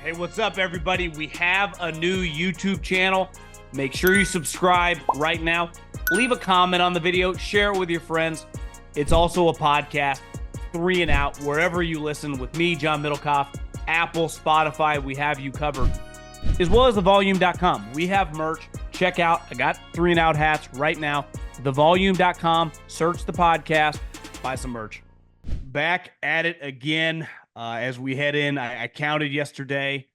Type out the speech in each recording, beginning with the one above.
Hey, what's up, everybody? We have a new YouTube channel. Make sure you subscribe right now. Leave a comment on the video. Share it with your friends. It's also a podcast, 3 and Out, wherever you listen with me, John Middlekauff, Apple, Spotify. We have you covered, as well as thevolume.com. We have merch. Check out. I got 3 and Out hats right now. Thevolume.com. Search the podcast. Buy some merch. Back at it again. As we head in, I counted yesterday.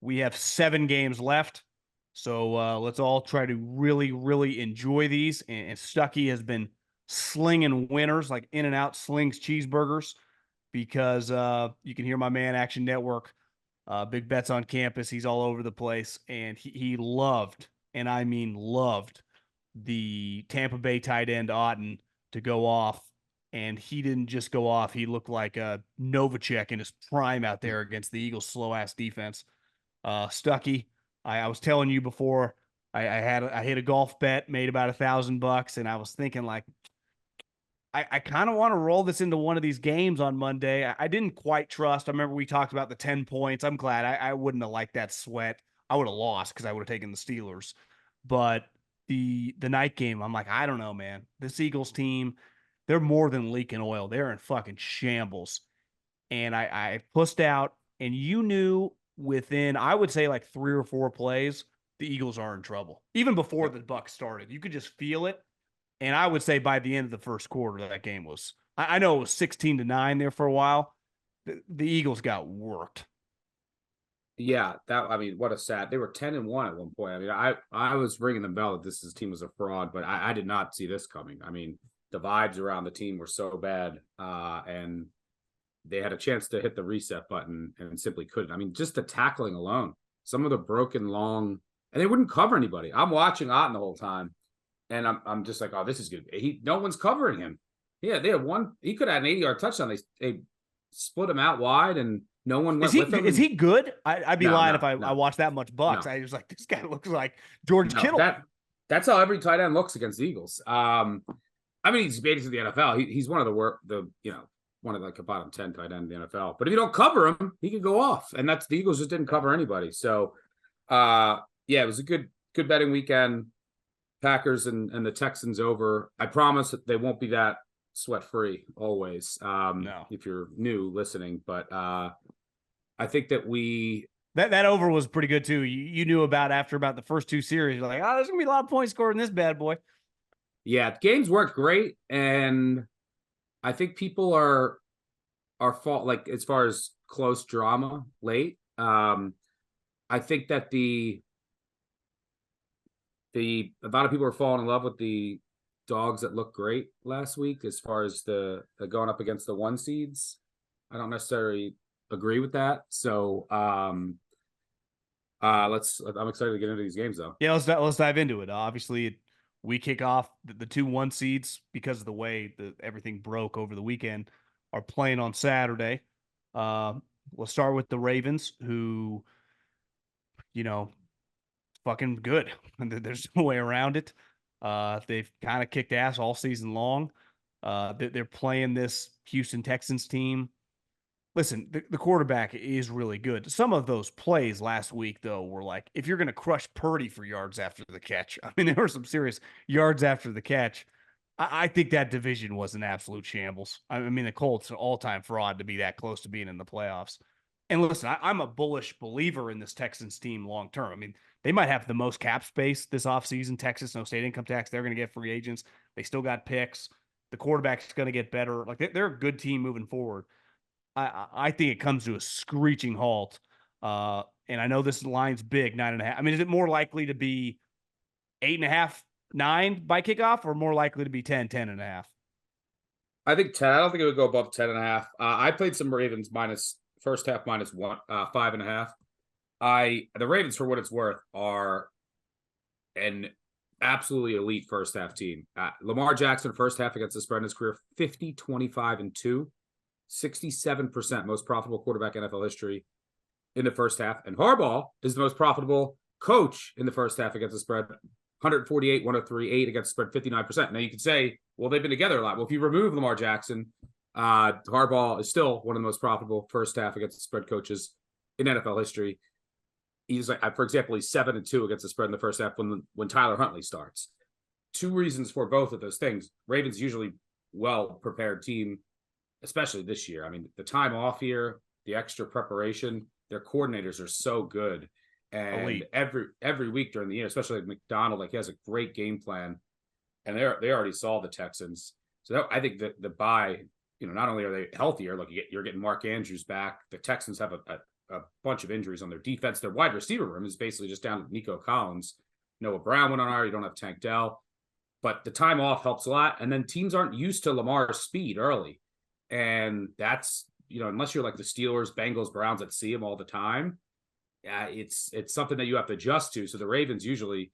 We have 7 games left. So let's all try to really, really enjoy these. And Stuckey has been slinging winners, like In-N-Out slings cheeseburgers, because you can hear my man, Action Network, Big Bets on Campus. He's all over the place. And he loved, and I mean loved, the Tampa Bay tight end Auden to go off. And he didn't just go off. He looked like a Novacek in his prime out there against the Eagles' slow-ass defense. Stuckey, I was telling you before, I hit a golf bet, made about $1,000, and I was thinking, like, I kind of want to roll this into one of these games on Monday. I didn't quite trust. I remember we talked about the 10 points. I'm glad I wouldn't have liked that sweat. I would have lost because I would have taken the Steelers. But the night game, I'm like, I don't know, man. This Eagles team, they're more than leaking oil. They're in fucking shambles. And I pussed out, and you knew within, I would say, like 3 or 4 plays, the Eagles are in trouble. Even before the Bucs started, you could just feel it. And I would say by the end of the first quarter, that game was, I know it was 16-9 there for a while. The Eagles got worked. Yeah, what a sad. They were 10-1 at one point. I mean, I was ringing the bell that this team was a fraud, but I did not see this coming. I mean, the vibes around the team were so bad, and they had a chance to hit the reset button and simply couldn't. I mean, just the tackling alone, some of the broken long, and they wouldn't cover anybody. I'm watching Otten the whole time, and I'm just like, oh, this is good. No one's covering him. Yeah, they had one. He could have had an 80-yard touchdown. They split him out wide, and no one went with him. Is he good? I'd be lying if I watched that much Bucs. I was like, this guy looks like George Kittle. That's how every tight end looks against the Eagles. I mean, he's made it to the NFL. He's one of one of like a bottom 10 tight end in the NFL. But if you don't cover him, he could go off. And the Eagles just didn't cover anybody. So, it was a good betting weekend. Packers and the Texans over. I promise that they won't be that sweat-free always. No. If you're new listening. But I think that that over was pretty good too. You knew after about the first 2 series, you're like, there's gonna be a lot of points scored in this bad boy. Yeah, games weren't great, and I think people are fault, like, as far as close drama late. I think that a lot of people are falling in love with the dogs that look great last week as far as the going up against the 1 seeds. I don't necessarily agree with that. So I'm excited to get into these games though. Yeah, let's dive into it. Obviously, we kick off the 2 1 seeds because of the way everything broke over the weekend are playing on Saturday. We'll start with the Ravens, who, fucking good. There's no way around it. They've kind of kicked ass all season long. They're playing this Houston Texans team. Listen, the quarterback is really good. Some of those plays last week, though, were like, if you're going to crush Purdy for yards after the catch, I mean, there were some serious yards after the catch. I think that division was an absolute shambles. I mean, the Colts, an all-time fraud to be that close to being in the playoffs. And listen, I'm a bullish believer in this Texans team long-term. I mean, they might have the most cap space this offseason. Texas, no state income tax. They're going to get free agents. They still got picks. The quarterback's going to get better. Like, they're a good team moving forward. I think it comes to a screeching halt. And I know this line's big, 9.5. I mean, is it more likely to be 8.5, 9 by kickoff, or more likely to be 10, 10.5? I think 10. I don't think it would go above 10.5. I played some Ravens first half minus 1, 5.5. The Ravens, for what it's worth, are an absolutely elite first half team. Lamar Jackson, first half against the spread in his career, 50, 25, and 2. 67% most profitable quarterback in NFL history in the first half. And Harbaugh is the most profitable coach in the first half against the spread. 148, 103, 8 against the spread, 59%. Now you could say, well, they've been together a lot. Well, if you remove Lamar Jackson, Harbaugh is still one of the most profitable first half against the spread coaches in NFL history. He's like, for example, he's 7-2 against the spread in the first half when Tyler Huntley starts. Two reasons for both of those things. Ravens usually well-prepared team, especially this year. I mean, the time off here, the extra preparation, their coordinators are so good. And Elite. every week during the year, especially like McDonald, like he has a great game plan. And they already saw the Texans. So I think that the bye, not only are they healthier, like you're getting Mark Andrews back. The Texans have a bunch of injuries on their defense. Their wide receiver room is basically just down to Nico Collins. Noah Brown went on IR. You don't have Tank Dell. But the time off helps a lot. And then teams aren't used to Lamar's speed early. And that's, unless you're like the Steelers, Bengals, Browns that see him all the time, it's something that you have to adjust to. So the Ravens usually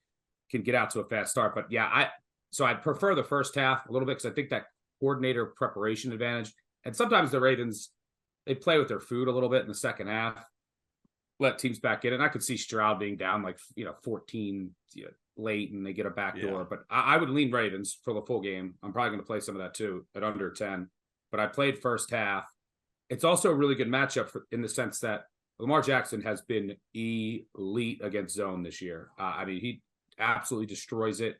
can get out to a fast start. But yeah, I prefer the first half a little bit because I think that coordinator preparation advantage. And sometimes the Ravens, they play with their food a little bit in the second half, let teams back in. And I could see Stroud being down like, 14 late and they get a backdoor. But I would lean Ravens for the full game. I'm probably going to play some of that too at under 10. But I played first half. It's also a really good matchup in the sense that Lamar Jackson has been elite against zone this year. I mean, he absolutely destroys it,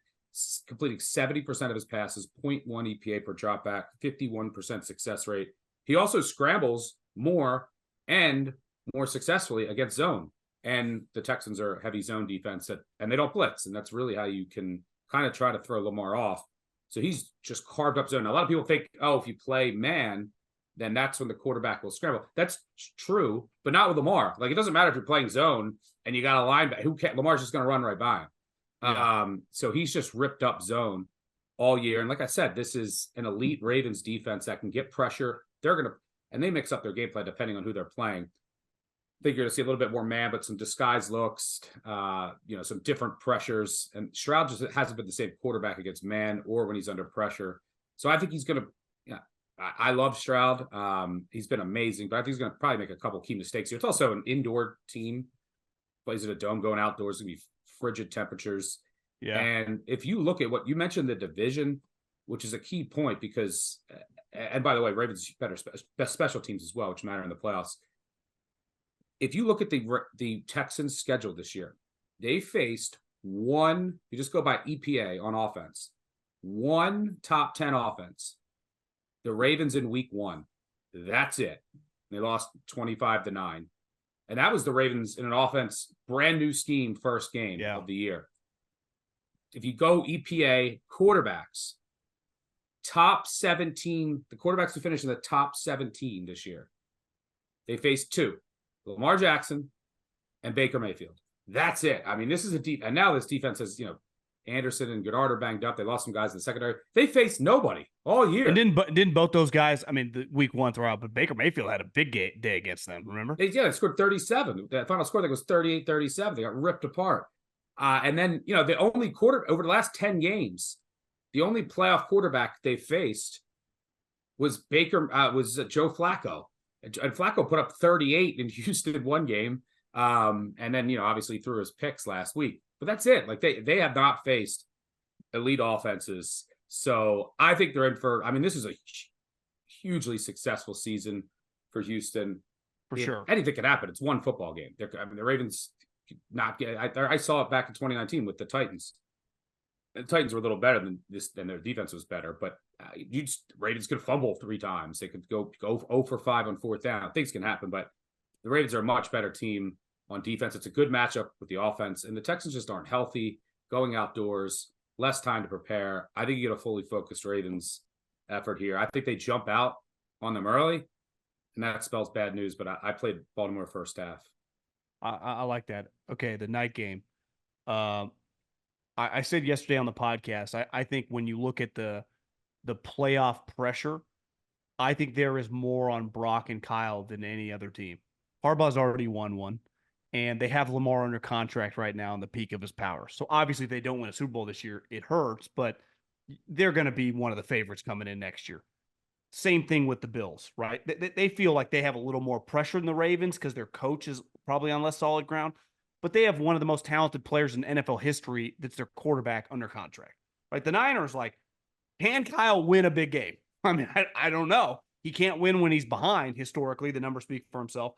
completing 70% of his passes, 0.1 EPA per dropback, 51% success rate. He also scrambles more and more successfully against zone. And the Texans are heavy zone defense, and they don't blitz. And that's really how you can kind of try to throw Lamar off. So he's just carved up zone. Now, a lot of people think, if you play man, then that's when the quarterback will scramble. That's true, but not with Lamar. Like, it doesn't matter if you're playing zone and you got a linebacker. Lamar's just going to run right by him. Yeah. So he's just ripped up zone all year. And like I said, this is an elite Ravens defense that can get pressure. And they mix up their game plan depending on who they're playing. I think you're going to see a little bit more man, but some disguised looks, some different pressures. And Stroud just hasn't been the same quarterback against man or when he's under pressure. So I think he's going to, I love Stroud. He's been amazing, but I think he's going to probably make a couple key mistakes here. It's also an indoor team, plays in a dome, going outdoors, going to be frigid temperatures. Yeah. And if you look at what you mentioned, the division, which is a key point because, and by the way, Ravens best special teams as well, which matter in the playoffs. If you look at the Texans' schedule this year, they faced you just go by EPA on offense, one top 10 offense. The Ravens in week 1. That's it. They lost 25-9. And that was the Ravens in an offense, brand new scheme, first game of the year. If you go EPA quarterbacks, top 17, the quarterbacks who finished in the top 17 this year, they faced 2, Lamar Jackson and Baker Mayfield. That's it. I mean, this is and now this defense has, Anderson and Goddard are banged up. They lost some guys in the secondary. They faced nobody all year. And didn't both those guys, I mean, the week 1 throughout, but Baker Mayfield had a big day against them, remember? They scored 37. The final score, I think, was 38-37. They got ripped apart. And then, the only over the last 10 games, the only playoff quarterback they faced was Joe Flacco. And Flacco put up 38 in Houston one game. And then, obviously threw his picks last week. But that's it. Like they have not faced elite offenses. So I think they're in for, this is a hugely successful season for Houston. For sure. Anything can happen. It's one football game. The Ravens not get, I saw it back in 2019 with the Titans. The Titans were a little better than this, and their defense was better, but Ravens could fumble 3 times. They could go 0 for 5 on 4th down. Things can happen, but the Ravens are a much better team on defense. It's a good matchup with the offense, and the Texans just aren't healthy, going outdoors, less time to prepare. I think you get a fully focused Ravens effort here. I think they jump out on them early, and that spells bad news, but I played Baltimore first half. I like that. Okay, the night game. I said yesterday on the podcast, I think when you look at the playoff pressure, I think there is more on Brock and Kyle than any other team. Harbaugh's already won one, and they have Lamar under contract right now in the peak of his power. So obviously, if they don't win a Super Bowl this year, it hurts, but they're going to be one of the favorites coming in next year. Same thing with the Bills, right? They feel like they have a little more pressure than the Ravens because their coach is probably on less solid ground, but they have one of the most talented players in NFL history that's their quarterback under contract, right? The Niners, can Kyle win a big game? I mean, I don't know. He can't win when he's behind. Historically, the numbers speak for himself.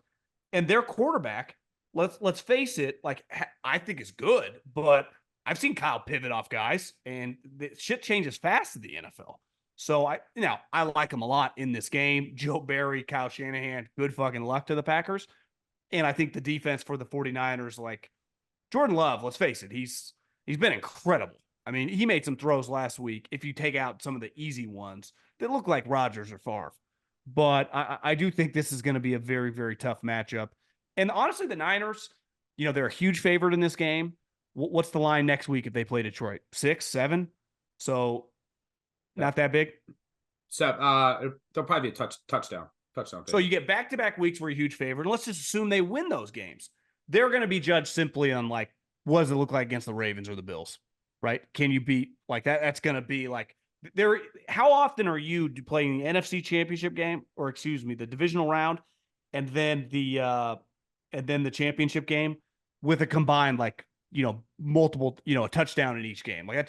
And their quarterback, let's face it, like I think is good, but I've seen Kyle pivot off guys, and the shit changes fast in the NFL. So I like him a lot in this game. Joe Barry, Kyle Shanahan, good fucking luck to the Packers. And I think the defense for the 49ers, like Jordan Love, let's face it, he's been incredible. I mean, he made some throws last week. If you take out some of the easy ones that look like Rodgers or Favre, but I do think this is going to be a very, very tough matchup. And honestly, the Niners, they're a huge favorite in this game. What's the line next week if they play Detroit? 6, 7? So not that big. So there'll probably be a touchdown. So you get back-to-back weeks where you're a huge favorite. And let's just assume they win those games. They're going to be judged simply on, like, what does it look like against the Ravens or the Bills, right? Can you beat like that? That's going to be like how often are you playing the NFC Championship game, or excuse me, the divisional round, and then the championship game with a combined, like, multiple, a touchdown in each game? Like,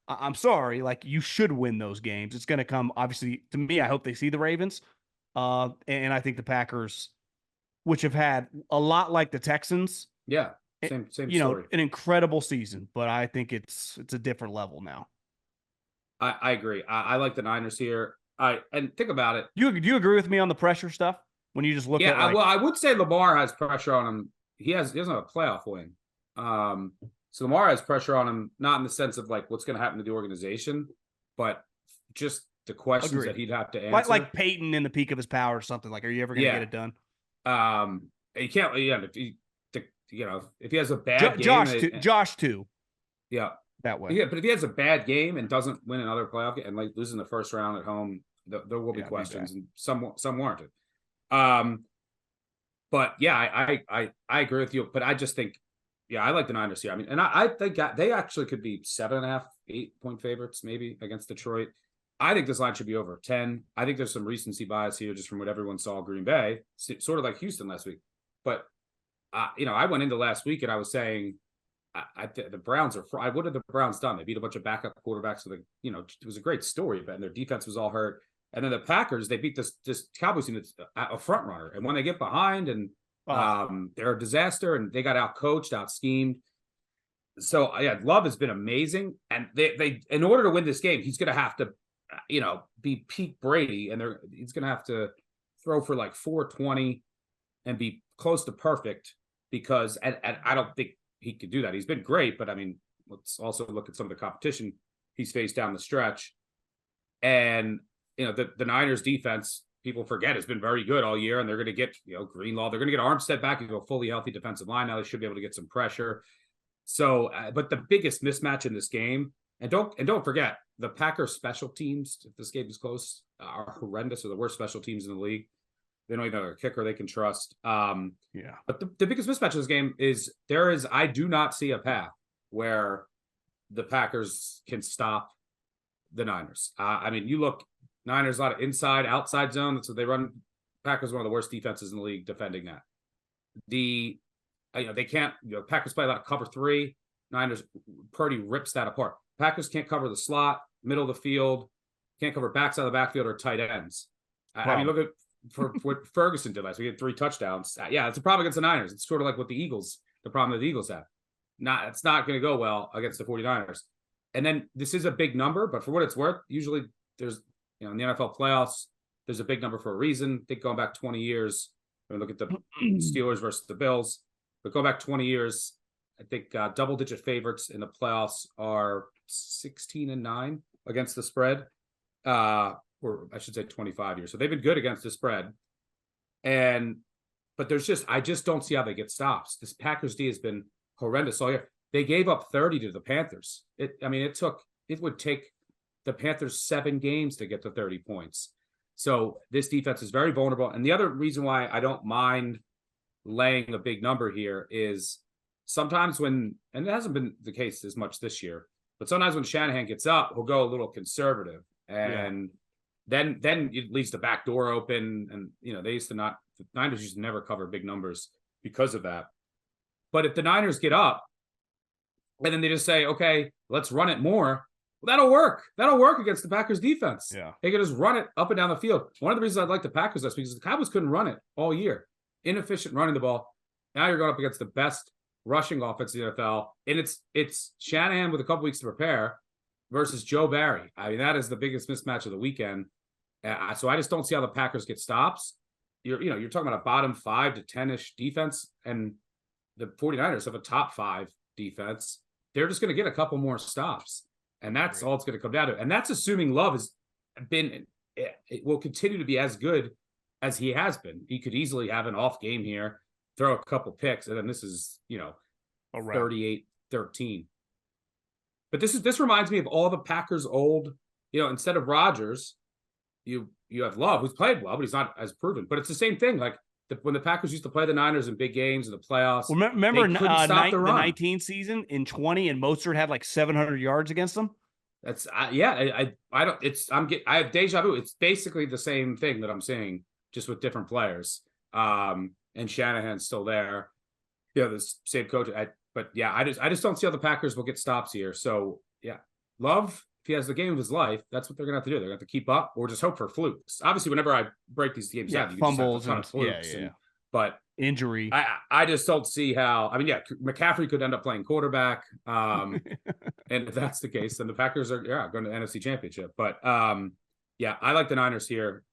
I'm sorry, like, you should win those games. It's going to come, obviously, to me. I hope they see the Ravens. And I think the Packers, which have had a lot like the Texans. Yeah. Same story. An incredible season, but I think it's a different level now. I agree. I like the Niners here. And think about it. Do you agree with me on the pressure stuff when you just look at? Yeah, well, I would say Lamar has pressure on him. He doesn't have a playoff win. So Lamar has pressure on him, not in the sense of like what's going to happen to the organization, but just the questions that he'd have to answer. Like Peyton in the peak of his power or something. Like, are you ever going to get it done? He can't. Yeah, if he has a bad game, Josh too. Yeah, that way. Yeah, but if he has a bad game and doesn't win another playoff game and like losing the first round at home, there will be questions, and some warranted. But yeah, I agree with you. But I just think, I like the Niners here. I mean, and I think they actually could be 7.5, 8-point favorites maybe against Detroit. I think this line should be over 10. I think there's some recency bias here just from what everyone saw Green Bay, sort of like Houston last week. But I went into last week and I was saying, the Browns are. What have the Browns done? They beat a bunch of backup quarterbacks. So it was a great story, but their defense was all hurt. And then the Packers, they beat this Cowboys team that's a front runner. And when they get behind, and they're a disaster, and they got out coached, out schemed. So Love has been amazing, and they in order to win this game, he's going to have to, be peak Brady, and he's going to have to throw for like 420 and be close to perfect, because and I don't think he could do that. He's been great, but I mean, let's also look at some of the competition he's faced down the stretch. And the Niners defense, people forget, has been very good all year, and they're going to get Greenlaw. They're going to get Armstead back into a fully healthy defensive line now. They should be able to get some pressure. So, but the biggest mismatch in this game, and don't forget, the Packers special teams, if this game is close, are horrendous. Are the worst special teams in the league. They don't even have a kicker they can trust. But the biggest mismatch of this game is I do not see a path where the Packers can stop the Niners. I mean, you look, Niners a lot of inside, outside zone. That's what they run. Packers one of the worst defenses in the league defending that. They can't. Packers play a lot of cover 3. Niners, Purdy rips that apart. Packers can't cover the slot, middle of the field, can't cover backside of the backfield or tight ends. Wow. I mean, look at for what Ferguson did last week. He had 3 touchdowns. It's a problem against the Niners. It's sort of like what the problem that the Eagles have. It's not going to go well against the 49ers. And then this is a big number, but for what it's worth, usually there's, in the NFL playoffs, there's a big number for a reason. I think going back 20 years, when we look at the Steelers versus the Bills, but go back 20 years, I think double-digit favorites in the playoffs are 16-9 against the spread, or I should say 25 years. So they've been good against the spread. But I just don't see how they get stops. This Packers D has been horrendous all year. They gave up 30 to the Panthers. It would take the Panthers 7 games to get to 30 points. So this defense is very vulnerable. And the other reason why I don't mind laying a big number here is sometimes and it hasn't been the case as much this year, but sometimes when Shanahan gets up, he'll go a little conservative, and then it leaves the back door open. And the Niners used to never cover big numbers because of that. But if the Niners get up and then they just say, okay, let's run it more, well, that'll work. That'll work against the Packers defense. Yeah. They can just run it up and down the field. One of the reasons I like the Packers last week is the Cowboys couldn't run it all year. inefficient running the ball. Now you're going up against the best rushing offense in the NFL, and it's Shanahan with a couple weeks to prepare versus Joe Barry. I mean, that is the biggest mismatch of the weekend. So I just don't see how the Packers get stops. You're talking about a bottom 5 to 10-ish defense, and the 49ers have a top 5 defense. They're just going to get a couple more stops, and that's all it's going to come down to. And that's assuming Love has been, it will continue to be as good as he has been. He could easily have an off game here, throw a couple picks, and then this is, 38-13. But this reminds me of all the Packers' old, instead of Rodgers, you have Love, who's played well, but he's not as proven. But it's the same thing. Like when the Packers used to play the Niners in big games in the playoffs. Well, remember the 19 season in 20, and Mostert had like 700 yards against them. That's I don't. I have deja vu. It's basically the same thing that I'm saying, just with different players. And Shanahan's still there. The same coach. I just don't see how the Packers will get stops here. So Love, if he has the game of his life, that's what they're gonna have to do. They're gonna have to keep up or just hope for flukes. Obviously, whenever I break these games down, you fumbles just have a ton of flukes. But injury. I just don't see how. I mean, McCaffrey could end up playing quarterback. And if that's the case, then the Packers are going to the NFC Championship. But I like the Niners here.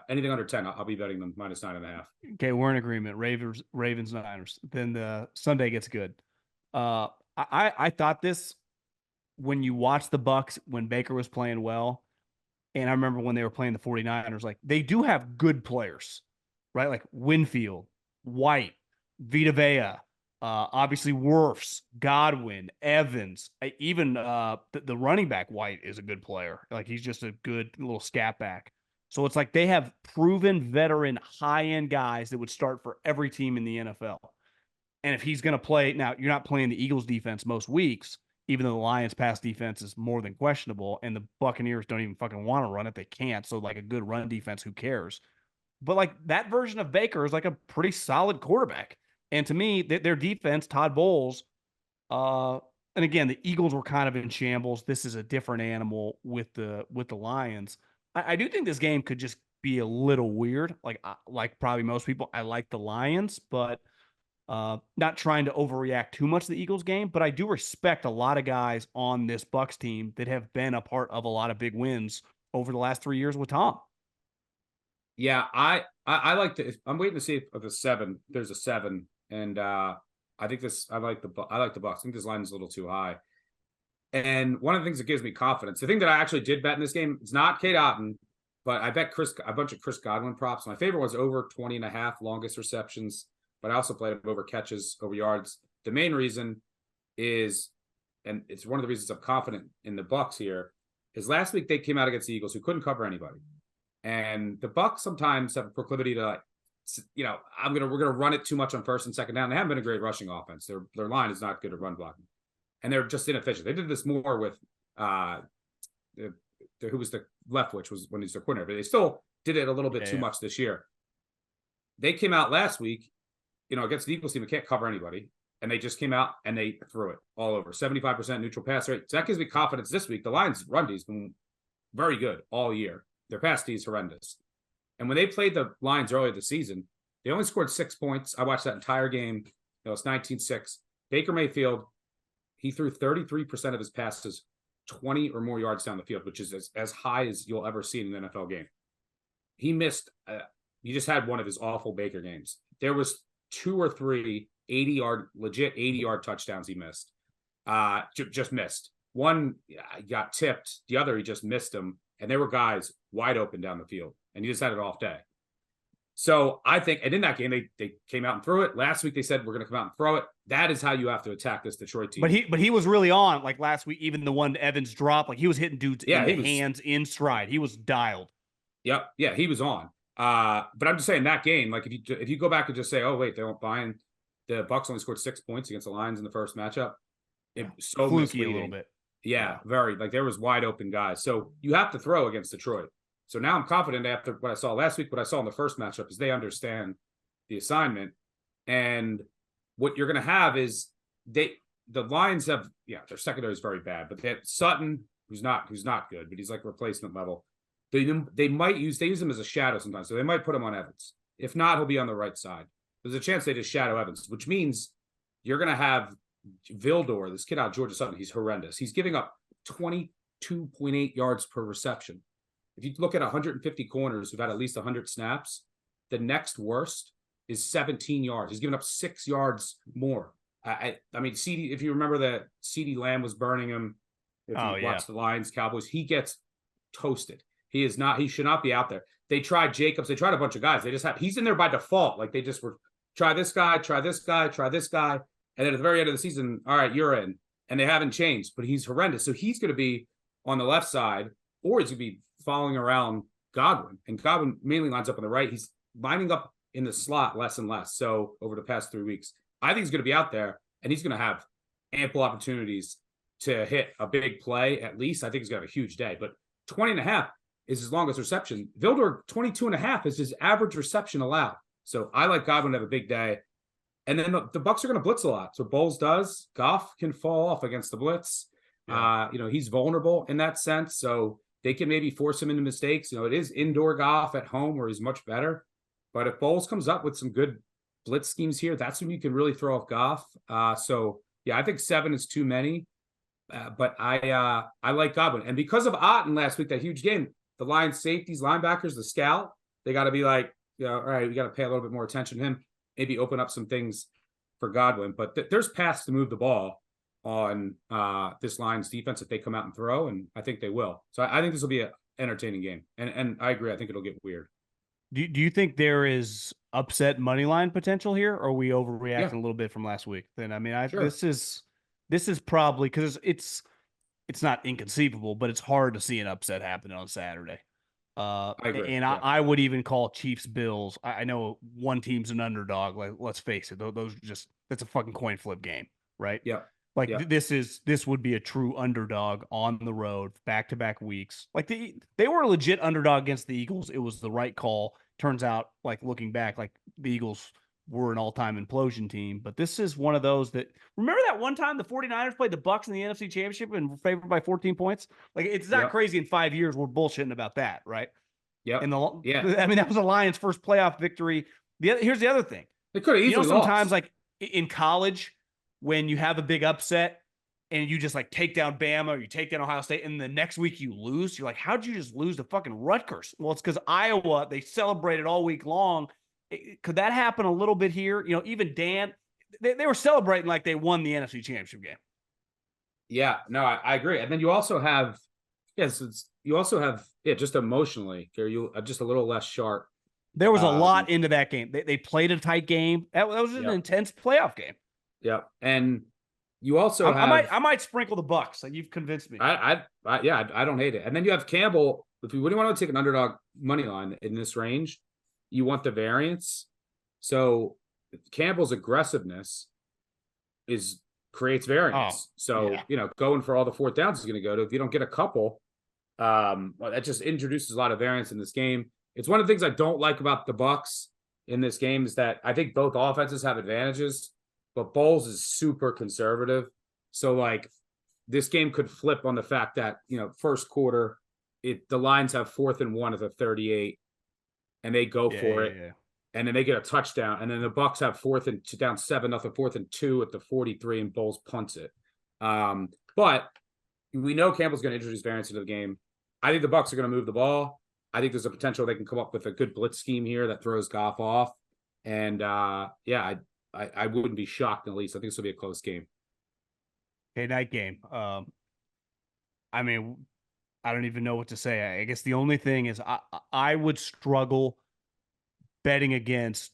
Anything under 10, I'll be betting them -9.5. Okay, we're in agreement. Ravens, Niners. Then the Sunday gets good. I thought this when you watch the Bucs when Baker was playing well, and I remember when they were playing the 49ers, like they do have good players, right? Like Winfield, White, Vita Vea, obviously Wirfs, Godwin, Evans, even the running back White is a good player. Like he's just a good little scat back. So it's like they have proven veteran high-end guys that would start for every team in the NFL. And if he's going to play, now you're not playing the Eagles defense most weeks, even though the Lions pass defense is more than questionable, and the Buccaneers don't even fucking want to run it. They can't. So like a good run defense, who cares? But like that version of Baker is like a pretty solid quarterback. And to me, their defense, Todd Bowles, and again, the Eagles were kind of in shambles. This is a different animal with the Lions. I do think this game could just be a little weird. Like probably most people, I like the Lions, but not trying to overreact too much to the Eagles game. But I do respect a lot of guys on this Bucs team that have been a part of a lot of big wins over the last 3 years with Tom. Yeah, I like the. I'm waiting to see if the 7. There's a 7, and I think this. I like the Bucs. I think this line is a little too high. And one of the things that gives me confidence, the thing that I actually did bet in this game, it's not Kate Otten, but I bet a bunch of Chris Godwin props. My favorite was over 20.5 longest receptions, but I also played him over catches, over yards. The main reason is, and it's one of the reasons I'm confident in the Bucs here, is last week they came out against the Eagles who couldn't cover anybody. And the Bucs sometimes have a proclivity to, we're gonna run it too much on first and second down. They haven't been a great rushing offense. Their line is not good at run blocking, and they're just inefficient. They did this more with who was the Leftwich was when he's their coordinator, but they still did it a little bit too much this year. They came out last week, against the Eagles team, they can't cover anybody, and they just came out and they threw it all over. 75% neutral pass rate. So that gives me confidence this week. The Lions' run D's been very good all year. Their pass D is horrendous. And when they played the Lions earlier this season, they only scored 6 points. I watched that entire game. It's 19-6. Baker Mayfield, he threw 33% of his passes 20 or more yards down the field, which is as high as you'll ever see in an NFL game. He missed, he just had one of his awful Baker games. There was 2 or 3 legit 80-yard touchdowns he missed. Just missed. One got tipped. The other, he just missed him. And there were guys wide open down the field, and he just had an off day. So I think, and in that game, they came out and threw it. Last week, they said, we're going to come out and throw it. That is how you have to attack this Detroit team. But he was really on, like last week, even the one Evans dropped, like he was hitting dudes in the hands in stride. He was dialed. Yep. Yeah, he was on. But I'm just saying that game, like if you go back and just say, oh, wait, they don't buy in. The Bucs only scored 6 points against the Lions in the first matchup. It was so fluky a little bit. Yeah, very. Like there was wide open guys. So you have to throw against Detroit. So now I'm confident after what I saw last week, what I saw in the first matchup is they understand the assignment. And what you're going to have is the Lions have, their secondary is very bad, but they have Sutton, who's not good, but he's like replacement level. They use him as a shadow sometimes. So they might put him on Evans. If not, he'll be on the right side. there's a chance they just shadow Evans, which means you're going to have Vildor, this kid out of Georgia Southern. He's horrendous. He's giving up 22.8 yards per reception. If you look at 150 corners who've had at least 100 snaps, the next worst is 17 yards. He's giving up 6 yards more. I mean, CD. If you remember that CeeDee Lamb was burning him. If you watch the Lions, Cowboys, he gets toasted. He is not. He should not be out there. They tried Jacobs. They tried a bunch of guys. They just have. He's in there by default. Like they just were try this guy, try this guy, try this guy, and then at the very end of the season, all right, you're in. And they haven't changed, but he's horrendous. So he's going to be on the left side, or he's going to be following around Godwin. And Godwin mainly lines up on the right. He's lining up in the slot less and less. So over the past 3 weeks, I think he's going to be out there, and he's going to have ample opportunities to hit a big play at least. I think he's going to have a huge day. But 20.5 is his longest reception. Vildor, 22.5 is his average reception allowed. So I like Godwin to have a big day. And then the Bucs are going to blitz a lot. So Bowles does. Goff can fall off against the blitz. Yeah. He's vulnerable in that sense. So they can maybe force him into mistakes. It is indoor Goff at home where he's much better. But if Bowles comes up with some good blitz schemes here, that's when you can really throw off Goff. I think 7 is too many. But I like Godwin. And because of Otten last week, that huge game, the Lions safeties, linebackers, the scout, they got to be like, all right, we got to pay a little bit more attention to him. Maybe open up some things for Godwin. But there's paths to move the ball on this Lions defense if they come out and throw, and I think they will. So I think this will be an entertaining game. And I agree. I think it'll get weird. Do you think there is upset money line potential here, or are we overreacting a little bit from last week? Then I mean, sure. This is probably because it's not inconceivable, but it's hard to see an upset happen on Saturday. I agree. And I would even call Chiefs Bills. I know one team's an underdog. Like, let's face it, that's a fucking coin flip game, right? Yeah. This would be a true underdog on the road, back-to-back weeks. Like they were a legit underdog against the Eagles. It was the right call. Turns out, like looking back, like the Eagles were an all-time implosion team. But this is one of those that remember that one time the 49ers played the Bucs in the NFC Championship and were favored by 14 points? Like it's not crazy in 5 years we're bullshitting about that, right? Yeah. I mean, that was the Lions' first playoff victory. Here's the other thing. They could have easily sometimes lost. Like in college, when you have a big upset and you just like take down Bama or you take down Ohio State and the next week you lose, you're like, how'd you just lose to fucking Rutgers? Well, it's because Iowa, they celebrated all week long. Could that happen a little bit here? Even Dan, they were celebrating like they won the NFC Championship game. Yeah, no, I agree. And then you also have, just emotionally, you just a little less sharp. There was a lot into that game. They played a tight game. That was an intense playoff game. Yeah, and you also I might sprinkle the Bucs. Like you've convinced me. I don't hate it. And then you have Campbell. If you wouldn't want to take an underdog money line in this range, you want the variance. So Campbell's aggressiveness creates variance. Going for all the fourth downs is going to go to. If you don't get a couple, that just introduces a lot of variance in this game. It's one of the things I don't like about the Bucs in this game is that I think both offenses have advantages, but Bowles is super conservative. So like this game could flip on the fact that, first quarter, the Lions have 4th and 1 at the 38 and they go for it. Yeah. And then they get a touchdown. And then the Bucs have 4th and down 7-0, 4th and 2 at the 43 and Bowles punts it. But we know Campbell's going to introduce variance into the game. I think the Bucs are going to move the ball. I think there's a potential they can come up with a good blitz scheme here that throws Goff off. And I wouldn't be shocked, at least. I think this will be a close game. Okay, night game. I mean, I don't even know what to say. I guess the only thing is I would struggle betting against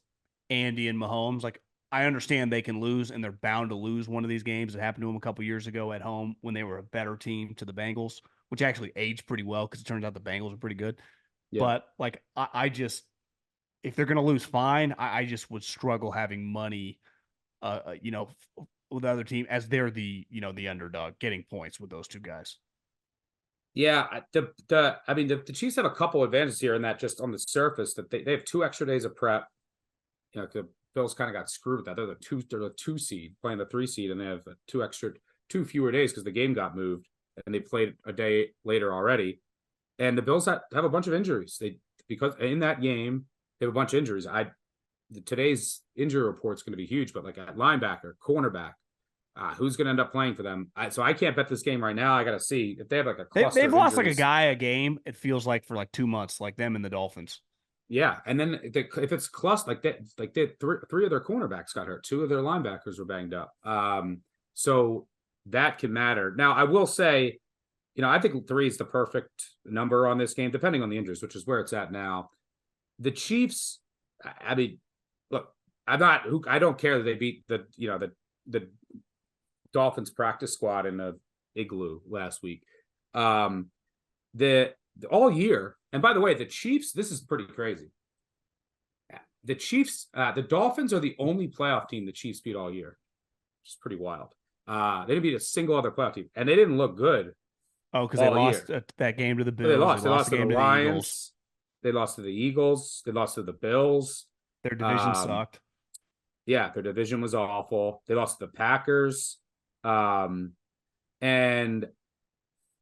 Andy and Mahomes. Like, I understand they can lose, and they're bound to lose one of these games. It happened to them a couple years ago at home when they were a better team to the Bengals, which actually aged pretty well because it turns out the Bengals are pretty good. Yeah. But, like, I just – if they're going to lose, fine. I just would struggle having money, with the other team as they're the underdog, getting points with those two guys. Yeah, the Chiefs have a couple advantages here in that just on the surface that they have 2 extra days of prep. The Bills kind of got screwed with that. They're the 2 seed playing the 3 seed, and they have 2 fewer days because the game got moved and they played a day later already. And the Bills have a bunch of injuries. Because in that game they have a bunch of injuries. today's injury report is going to be huge, but like at linebacker, cornerback, who's going to end up playing for them? So I can't bet this game right now. I got to see if they have like a cluster. They've of lost like a injuries. guy a game. It feels like for like 2 months, like them and the Dolphins. Yeah, and then if it's cluster like that, like they three of their cornerbacks got hurt, 2 of their linebackers were banged up. So that can matter. Now I will say, I think 3 is the perfect number on this game, depending on the injuries, which is where it's at now. The Chiefs, I mean, look, I don't care that they beat the Dolphins practice squad in a igloo last week. All year, and by the way, the Chiefs, this is pretty crazy. The Chiefs, the Dolphins are the only playoff team the Chiefs beat all year, which is pretty wild. They didn't beat a single other playoff team, and they didn't look good. Oh, because they lost that game to the Bills. They lost. They lost to the Lions. They lost to the Eagles. They lost to the Bills. Their division sucked. Yeah, their division was awful. They lost to the Packers. And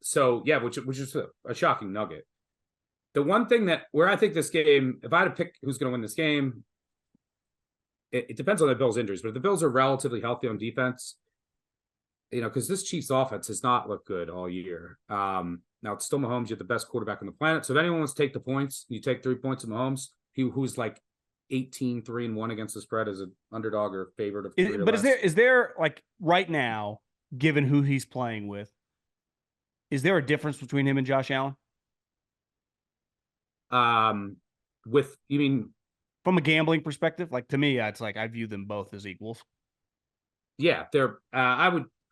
so, yeah, which is a shocking nugget. The one thing where I think this game, if I had to pick who's going to win this game, it depends on the Bills' injuries. But if the Bills are relatively healthy on defense, because this Chiefs offense has not looked good all year. Now it's still Mahomes. You're the best quarterback on the planet. So if anyone wants to take the points, you take 3 points of Mahomes, who's like 18-3-1 against the spread as an underdog or favorite of 3 But is there like right now, given who he's playing with, is there a difference between him and Josh Allen? You mean from a gambling perspective? Like to me, it's like I view them both as equals. Yeah,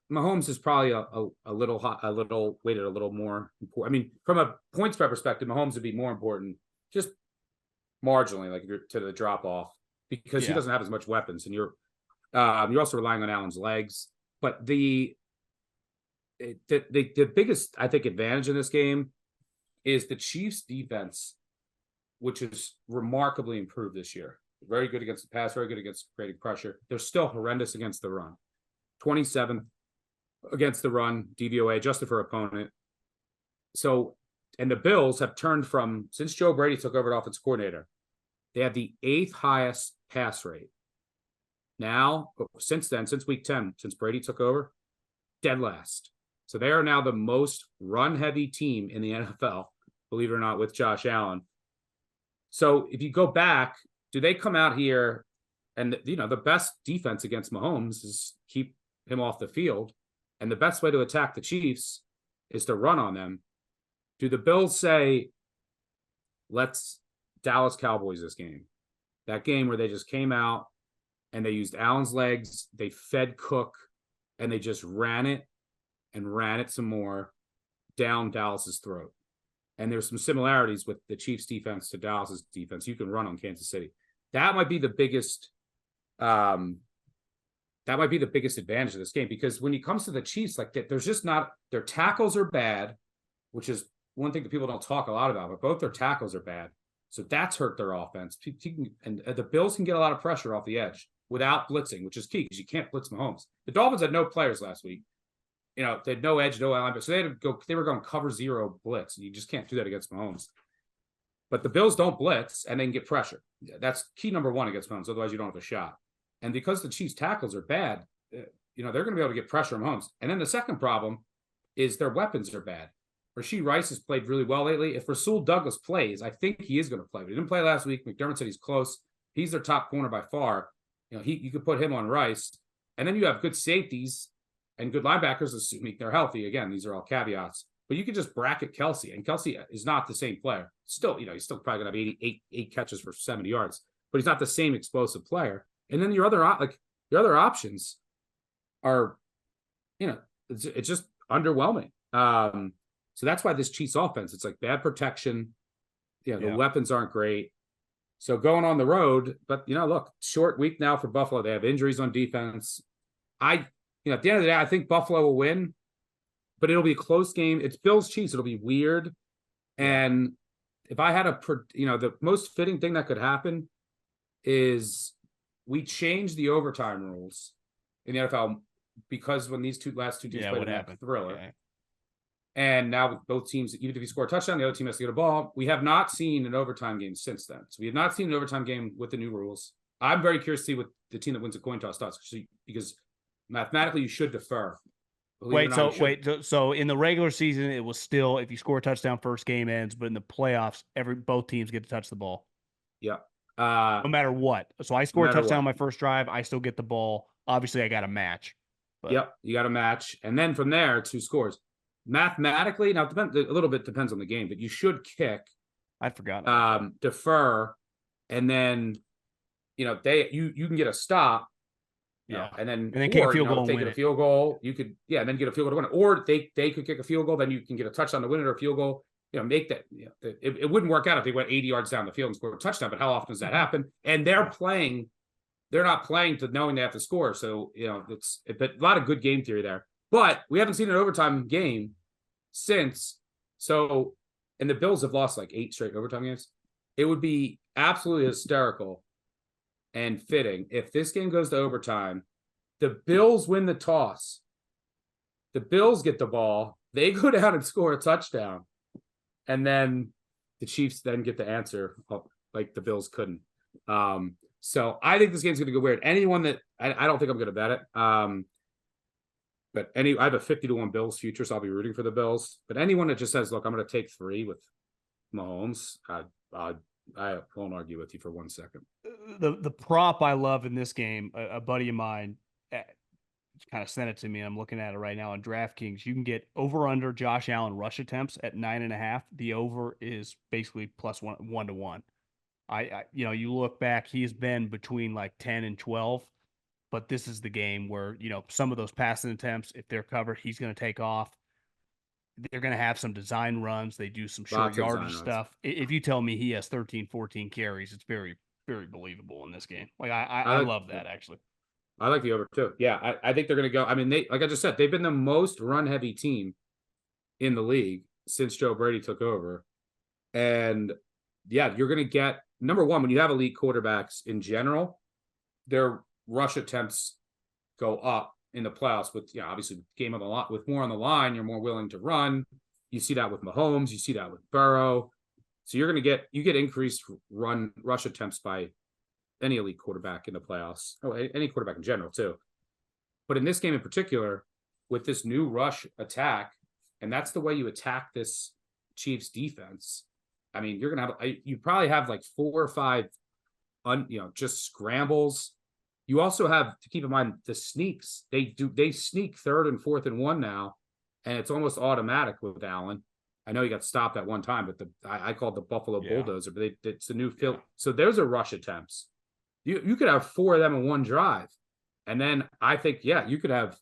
Mahomes is probably a little weighted a little more important. I mean, from a points spread perspective, Mahomes would be more important, just marginally, like to the drop off, because he doesn't have as much weapons, and you're also relying on Allen's legs. But the biggest, I think, advantage in this game is the Chiefs' defense, which is remarkably improved this year. Very good against the pass, very good against creating pressure. They're still horrendous against the run. 27th against the run, DVOA, adjusted for opponent. So, and the Bills have turned from, since Joe Brady took over as offensive coordinator, they had the 8th highest pass rate. Now, since then, since week 10, since Brady took over, dead last. So they are now the most run-heavy team in the NFL, believe it or not, with Josh Allen. So if you go back, do they come out here and, the best defense against Mahomes is keep him off the field, and the best way to attack the Chiefs is to run on them. Do the Bills say, let's Dallas Cowboys this game? That game where they just came out and they used Allen's legs, they fed Cook, and they just ran it some more down Dallas's throat. And there's some similarities with the Chiefs defense to Dallas's defense. You can run on Kansas City. That might be the biggest advantage of this game, because when it comes to the Chiefs, like there's just not, their tackles are bad, which is one thing that people don't talk a lot about, but both their tackles are bad. So that's hurt their offense. And the Bills can get a lot of pressure off the edge without blitzing, which is key because you can't blitz Mahomes. The Dolphins had no players last week. They had no edge, no linebacker. So they were going cover 0 blitz. And you just can't do that against Mahomes. But the Bills don't blitz and then get pressure. That's key number 1 against Mahomes. Otherwise, you don't have a shot. And because the Chiefs' tackles are bad, they're going to be able to get pressure on Mahomes. And then the second problem is their weapons are bad. Rashee Rice has played really well lately. If Rasul Douglas plays, I think he is going to play. But he didn't play last week. McDermott said he's close. He's their top corner by far. You could put him on Rice. And then you have good safeties and good linebackers, assuming they're healthy. Again, these are all caveats. But you could just bracket Kelsey. And Kelsey is not the same player. Still, he's still probably going to have eight catches for 70 yards. But he's not the same explosive player. And then your other options are, it's just underwhelming. So that's why this Chiefs offense, it's like bad protection. The weapons aren't great. So going on the road, but look, short week now for Buffalo. They have injuries on defense. At the end of the day, I think Buffalo will win, but it'll be a close game. It's Bills Chiefs. It'll be weird. And if I had the most fitting thing that could happen is we change the overtime rules in the NFL, because when these last two teams played a thriller. Okay. And now both teams, even if you score a touchdown, the other team has to get a ball. We have not seen an overtime game since then. So we have not seen an overtime game with the new rules. I'm very curious to see what the team that wins a coin toss does, because mathematically you should defer. So in the regular season, it was still if you score a touchdown, first game ends. But in the playoffs, both teams get to touch the ball. Yeah. No matter what. So I score a touchdown on my first drive, I still get the ball. Obviously, I got a match. But. Yep, you got a match, and then from there, 2 scores. Mathematically, now a little bit depends on the game, but you should kick. I'd forgotten. Defer, and then you can get a stop. Yeah, and then kick a field goal. They get a field goal. You could and then get a field goal to win it, or they could kick a field goal. Then you can get a touchdown to win it or a field goal. Make that. It wouldn't work out if they went 80 yards down the field and scored a touchdown. But how often does that happen? And they're not playing to knowing they have to score. So but a lot of good game theory there. But we haven't seen an overtime game since. So, and the Bills have lost like 8 straight overtime games. It would be absolutely hysterical and fitting if this game goes to overtime. The Bills win the toss. The Bills get the ball. They go down and score a touchdown. And then the Chiefs then get the answer like the Bills couldn't. So I think this game's going to go weird. Anyone that I don't think I'm going to bet it. But I have a 50-1 Bills future, so I'll be rooting for the Bills. But anyone that just says, "Look, I'm going to take 3 with Mahomes," I won't argue with you for 1 second. The prop I love in this game, a buddy of mine kind of sent it to me. I'm looking at it right now on DraftKings. You can get over under Josh Allen rush attempts at 9.5. The over is basically plus 1 to 1. You look back, he's been between like 10 and 12, but this is the game where, some of those passing attempts, if they're covered, he's going to take off. They're going to have some design runs. They do some short yardage stuff. If you tell me he has 13, 14 carries, it's very, very believable in this game. Like I love that actually. I like the over too. Yeah, I think they're going to go. I mean, like I just said, they've been the most run-heavy team in the league since Joe Brady took over. And yeah, you're going to get, number one, when you have elite quarterbacks in general, their rush attempts go up in the playoffs with, obviously game on the lot with more on the line, you're more willing to run. You see that with Mahomes, you see that with Burrow. So you get increased rush attempts by any elite quarterback in the playoffs. Oh, any quarterback in general too. But in this game in particular, with this new rush attack, and that's the way you attack this Chiefs defense. I mean, you probably have like 4 or 5 just scrambles. You also have to keep in mind the sneaks. They sneak 3rd and 4th and 1 now, and it's almost automatic with Allen. I know he got stopped at one time, but I called the Buffalo Bulldozer, but it's the new field. So there's a rush attempts. You could have 4 of them in one drive. And then I think, you could have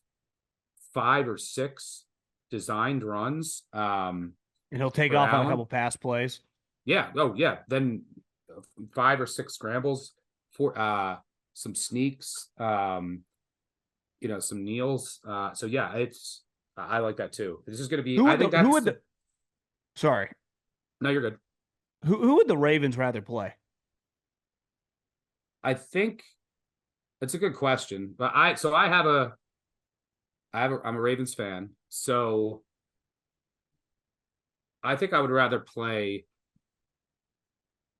5 or 6 designed runs. And he'll take off Allen on a couple pass plays. Yeah. Oh, yeah. Then 5 or 6 scrambles, for some sneaks, some kneels. So yeah, I like that too. This is going to be. Sorry. No, you're good. Who would the Ravens rather play? I think it's a good question, but I'm a Ravens fan, so I think I would rather play.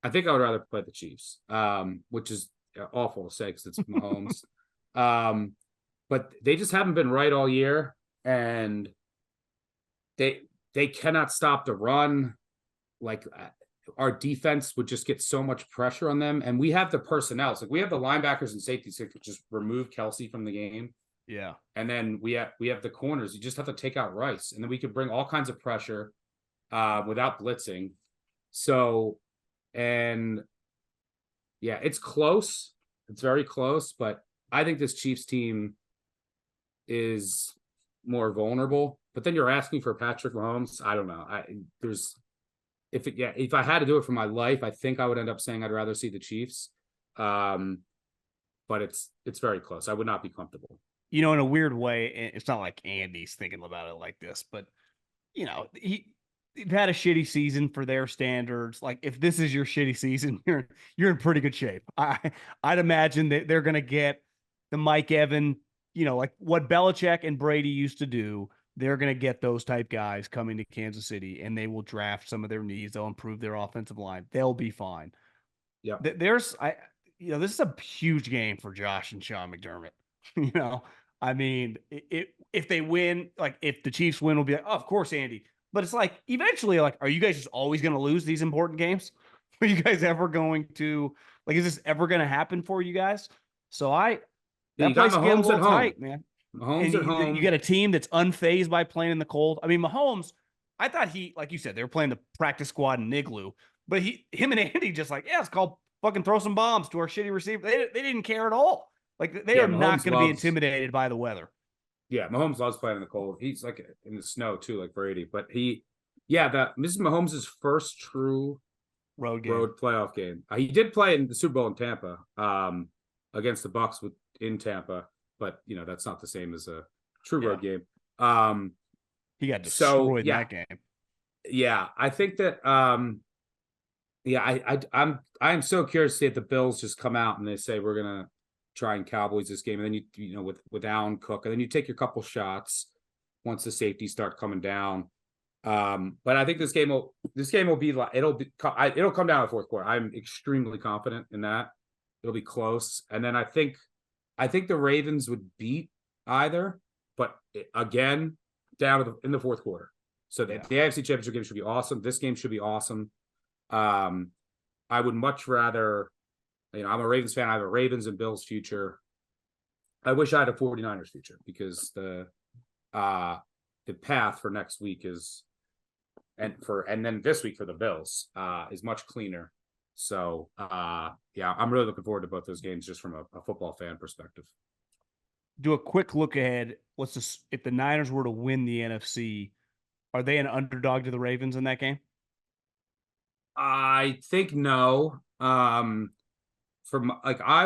I think I would rather play the Chiefs, which is awful to say because it's Mahomes. But they just haven't been right all year, and they cannot stop the run. Like our defense would just get so much pressure on them, and we have the personnel. So we have the linebackers and safeties that could just remove Kelsey from the game. Yeah, and then we have the corners. You just have to take out Rice, and then we could bring all kinds of pressure without blitzing. So, and yeah, it's close. It's very close, but I think this Chiefs team is more vulnerable. But then you're asking for Patrick Mahomes. I don't know. If I had to do it for my life, I think I would end up saying I'd rather see the Chiefs. But it's very close. I would not be comfortable. In a weird way, it's not like Andy's thinking about it like this, but you've had a shitty season for their standards. Like if this is your shitty season, you're in pretty good shape. I'd imagine that they're going to get the Mike Evans, like what Belichick and Brady used to do. They're going to get those type guys coming to Kansas City, and they will draft some of their needs. They'll improve their offensive line. They'll be fine. Yeah. this is a huge game for Josh and Sean McDermott. You know, I mean, if they win, like if the Chiefs win, we'll be like, oh, of course, Andy. But it's like eventually, like, are you guys just always going to lose these important games? Are you guys ever going to is this ever going to happen for you guys? So You that got place is getting a Mahomes at little home. tight, man. Mahomes And at home. you get a team that's unfazed by playing in the cold. I mean, Mahomes, I thought like you said, they were playing the practice squad in Igloo, but him and Andy just like, yeah, it's called fucking throw some bombs to our shitty receiver. They didn't care at all. Like they are not going to be intimidated by the weather. Yeah, Mahomes loves playing in the cold. He's like in the snow too, like Brady. But this is Mahomes' first true road playoff game. He did play in the Super Bowl in Tampa, against the Bucs in Tampa, but that's not the same as a true road game. He got destroyed in that game. Yeah, I think that I'm so curious to see if the Bills just come out and they say we're gonna try and Cowboys this game, and then with Allen Cook, and then you take your couple shots once the safeties start coming down. But I think this game will be like it'll come down to the fourth quarter. I'm extremely confident in that. It'll be close, and then I think the Ravens would beat either, but again down in the fourth quarter. So the AFC Championship game should be awesome. This game should be awesome. I would much rather, I'm a Ravens fan. I have a Ravens and Bills future. I wish I had a 49ers future because the path for next week is, and then this week for the Bills is much cleaner. So I'm really looking forward to both those games just from a football fan perspective. Do a quick look ahead. If the Niners were to win the NFC, are they an underdog to the Ravens in that game? I think no. I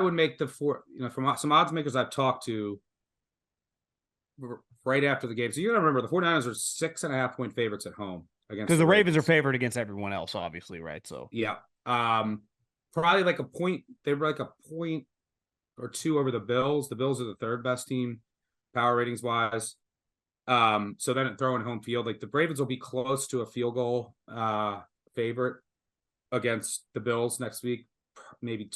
would make from some odds makers I've talked to right after the game. So you got to remember the 49ers are 6.5 point favorites at home against because the Ravens are favored against everyone else, obviously, right? So yeah, probably like a point. They were like a point or two over the Bills. The Bills are the third best team power ratings wise. So then throwing home field, like the Ravens will be close to a field goal favorite against the Bills next week. Maybe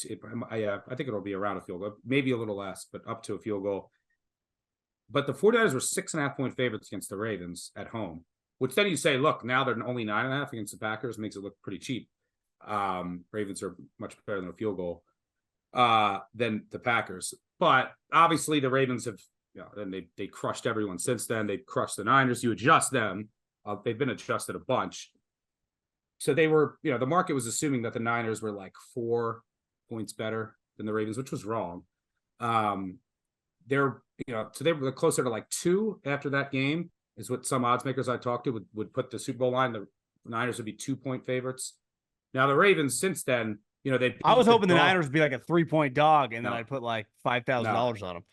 I think it'll be around a field goal, maybe a little less, but up to a field goal. But the 49ers were 6.5 point favorites against the Ravens at home, which then you say, look, now they're only 9.5 against the Packers, makes it look pretty cheap. Ravens are much better than a field goal than the Packers. But obviously the Ravens have, and they crushed everyone since then. They've crushed the Niners. You adjust them. They've been adjusted a bunch. So they were, the market was assuming that the Niners were like 4 points better than the Ravens, which was wrong. So they were closer to like 2 after that game is what some odds makers I talked to would put the Super Bowl line. The Niners would be 2 point favorites. Now the Ravens since then, I was hoping the Niners would be like a 3 point dog, and then I'd put like $5,000 on them.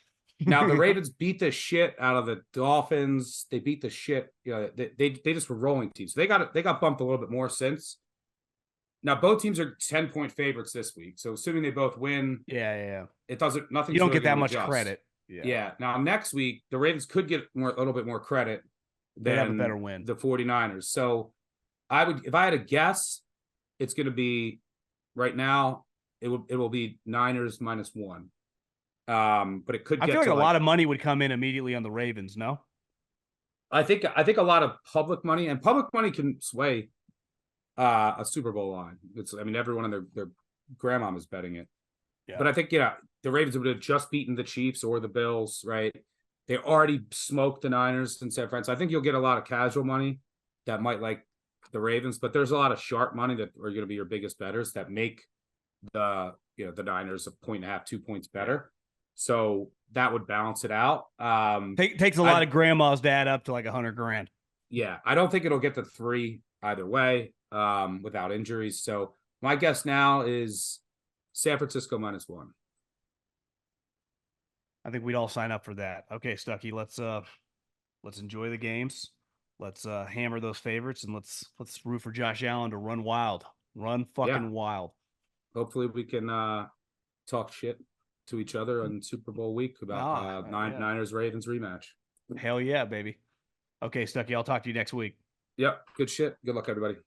Now the Ravens beat the shit out of the Dolphins. They beat the shit. They just were rolling teams. They got bumped a little bit more since. Now both teams are 10 point favorites this week. So assuming they both win, it doesn't nothing. You don't get that much credit. Yeah. Now next week the Ravens could get a little bit more credit than have a better win. The 49ers. So if I had a guess, it's going to be right now. It will be Niners -1. But it could. I feel like a lot of money would come in immediately on the Ravens. No, I think a lot of public money can sway a Super Bowl line. Everyone and their grandmom is betting it. Yeah. But I think the Ravens would have just beaten the Chiefs or the Bills, right? They already smoked the Niners in San Francisco. I think you'll get a lot of casual money that might like the Ravens, but there's a lot of sharp money that are going to be your biggest bettors that make the Niners 1.5, 2 points better. So that would balance it out. Takes a lot of grandmas to add up to like $100,000. Yeah, I don't think it'll get to 3 either way without injuries. So my guess now is San Francisco -1. I think we'd all sign up for that. Okay, Stuckey, let's enjoy the games. Let's hammer those favorites, and let's root for Josh Allen to run wild. Run fucking wild. Hopefully we can talk shit to each other on Super Bowl week about Niners-Ravens rematch. Hell yeah, baby. Okay, Stuckey, I'll talk to you next week. Yep, good shit. Good luck, everybody.